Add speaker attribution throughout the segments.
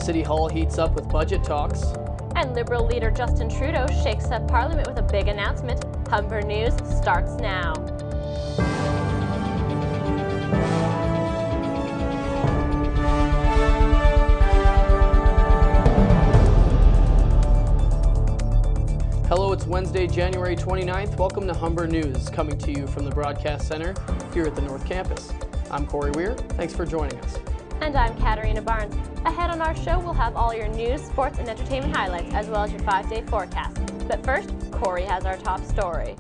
Speaker 1: City Hall heats up with budget talks.
Speaker 2: And Liberal leader Justin Trudeau shakes up Parliament with a big announcement. Humber News starts now.
Speaker 1: Hello, it's Wednesday, January 29th. Welcome to Humber News, coming to you from the Broadcast Center here at the North Campus. I'm Corey Weir. Thanks for joining us.
Speaker 2: And I'm Katarina Barnes. Ahead on our show, we'll have all your news, sports, and entertainment highlights, as well as your 5-day forecast. But first, Corey has our top story.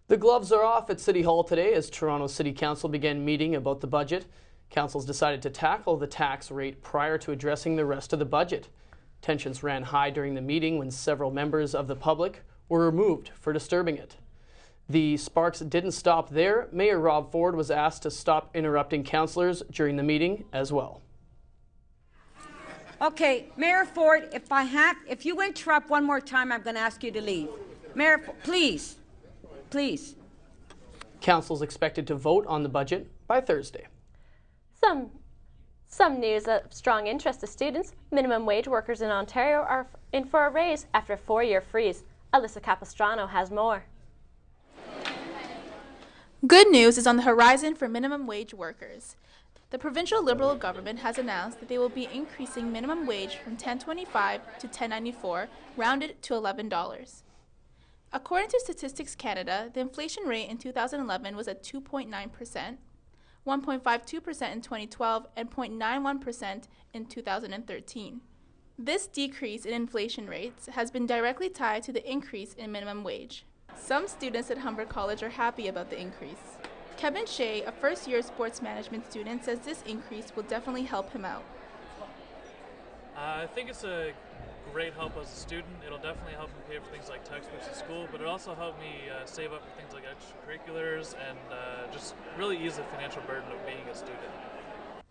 Speaker 1: The gloves are off at City Hall today as Toronto City Council began meeting about the budget. Council's decided to tackle the tax rate prior to addressing the rest of the budget. Tensions ran high during the meeting when several members of the public were removed for disturbing it. The sparks didn't stop there. Mayor Rob Ford was asked to stop interrupting councillors during the meeting as well.
Speaker 3: Okay, Mayor Ford, if you interrupt one more time, I'm going to ask you to leave. Mayor, please.
Speaker 1: Council's expected to vote on the budget by Thursday.
Speaker 2: Some news of strong interest to students. Minimum wage workers in Ontario are in for a raise after a 4-year freeze. Alyssa Capistrano has more.
Speaker 4: Good news is on the horizon for minimum wage workers. The provincial Liberal government has announced that they will be increasing minimum wage from $10.25 to $10.94, rounded to $11. According to Statistics Canada, the inflation rate in 2011 was at 2.9%, 1.52% in 2012, and 0.91% in 2013. This decrease in inflation rates has been directly tied to the increase in minimum wage. Some students at Humber College are happy about the increase. Kevin Shea, a first-year sports management student, says this increase will definitely help him out.
Speaker 5: I think it's a great help as a student. It'll definitely help me pay for things like textbooks at school, but it also helped me save up for things like extracurriculars and just really ease the financial burden of being a student.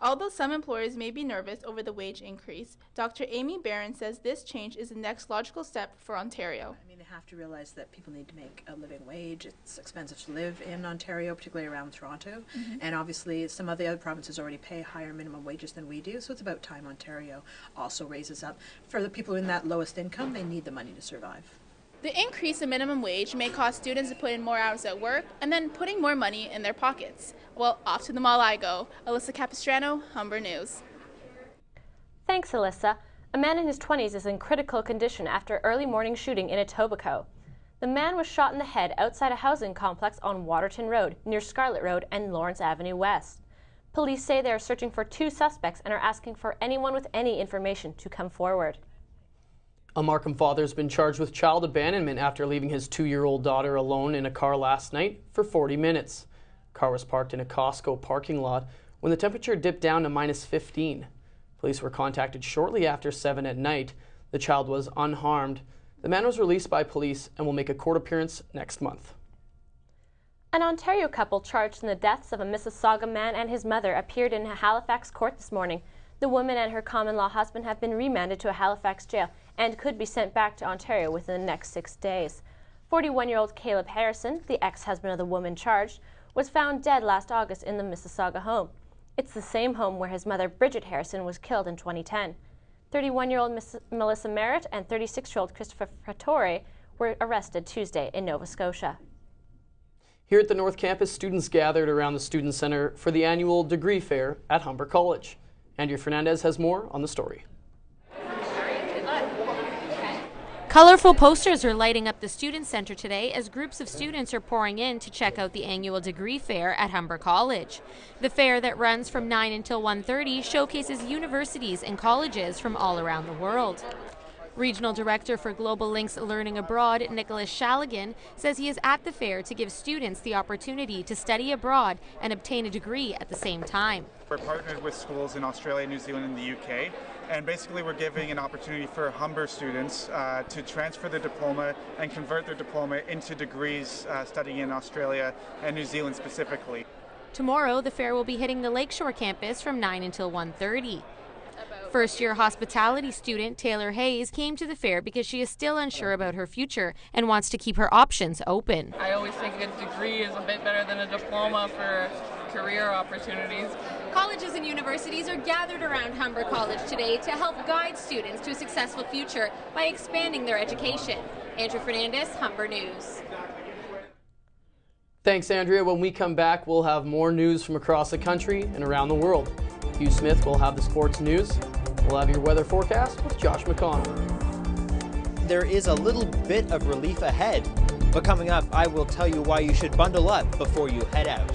Speaker 4: Although some employers may be nervous over the wage increase, Dr. Amy Barron says this change is the next logical step for Ontario.
Speaker 6: I mean, they have to realize that people need to make a living wage. It's expensive to live in Ontario, particularly around Toronto. And obviously, some of the other provinces already pay higher minimum wages than we do, so it's about time Ontario also raises up. For the people in that lowest income, they need the money to survive.
Speaker 4: The increase in minimum wage may cause students to put in more hours at work and then putting more money in their pockets. Well, off to the mall I go. Alyssa Capistrano, Humber News.
Speaker 2: Thanks, Alyssa. A man in his 20s is in critical condition after early morning shooting in Etobicoke. The man was shot in the head outside a housing complex on Waterton Road, near Scarlett Road and Lawrence Avenue West. Police say they are searching for 2 suspects and are asking for anyone with any information to come forward.
Speaker 1: A Markham father has been charged with child abandonment after leaving his 2-year-old daughter alone in a car last night for 40 minutes. The car was parked in a Costco parking lot when the temperature dipped down to -15. Police were contacted shortly after 7 at night. The child was unharmed. The man was released by police and will make a court appearance next month.
Speaker 2: An Ontario couple charged in the deaths of a Mississauga man and his mother appeared in a Halifax court this morning. The woman and her common-law husband have been remanded to a Halifax jail and could be sent back to Ontario within the next 6 days. 41-year-old Caleb Harrison, the ex-husband of the woman charged, was found dead last August in the Mississauga home. It's the same home where his mother, Bridget Harrison, was killed in 2010. 31-year-old Melissa Merritt and 36-year-old Christopher Frattore were arrested Tuesday in Nova Scotia.
Speaker 1: Here at the North Campus, students gathered around the Student Centre for the annual degree fair at Humber College. Andrea Fernandez has more on the story.
Speaker 7: Colorful posters are lighting up the Student Centre today as groups of students are pouring in to check out the annual degree fair at Humber College. The fair that runs from 9 until 1:30 showcases universities and colleges from all around the world. Regional Director for Global Links Learning Abroad, Nicholas Shaligan, says he is at the fair to give students the opportunity to study abroad and obtain a degree at the same time.
Speaker 8: We're partnered with schools in Australia, New Zealand, and the UK, and basically we're giving an opportunity for Humber students to transfer their diploma and convert their diploma into degrees studying in Australia and New Zealand specifically.
Speaker 7: Tomorrow, the fair will be hitting the Lakeshore campus from 9 until 1:30. First-year hospitality student Taylor Hayes came to the fair because she is still unsure about her future and wants to keep her options open.
Speaker 9: I always think a degree is a bit better than a diploma for career opportunities.
Speaker 7: Colleges and universities are gathered around Humber College today to help guide students to a successful future by expanding their education. Andrew Fernandez, Humber News.
Speaker 1: Thanks, Andrea. When we come back, we'll have more news from across the country and around the world. Hugh Smith will have the sports news. We'll have your weather forecast with Josh McConnell.
Speaker 9: There is a little bit of relief ahead, but coming up, I will tell you why you should bundle up before you head out.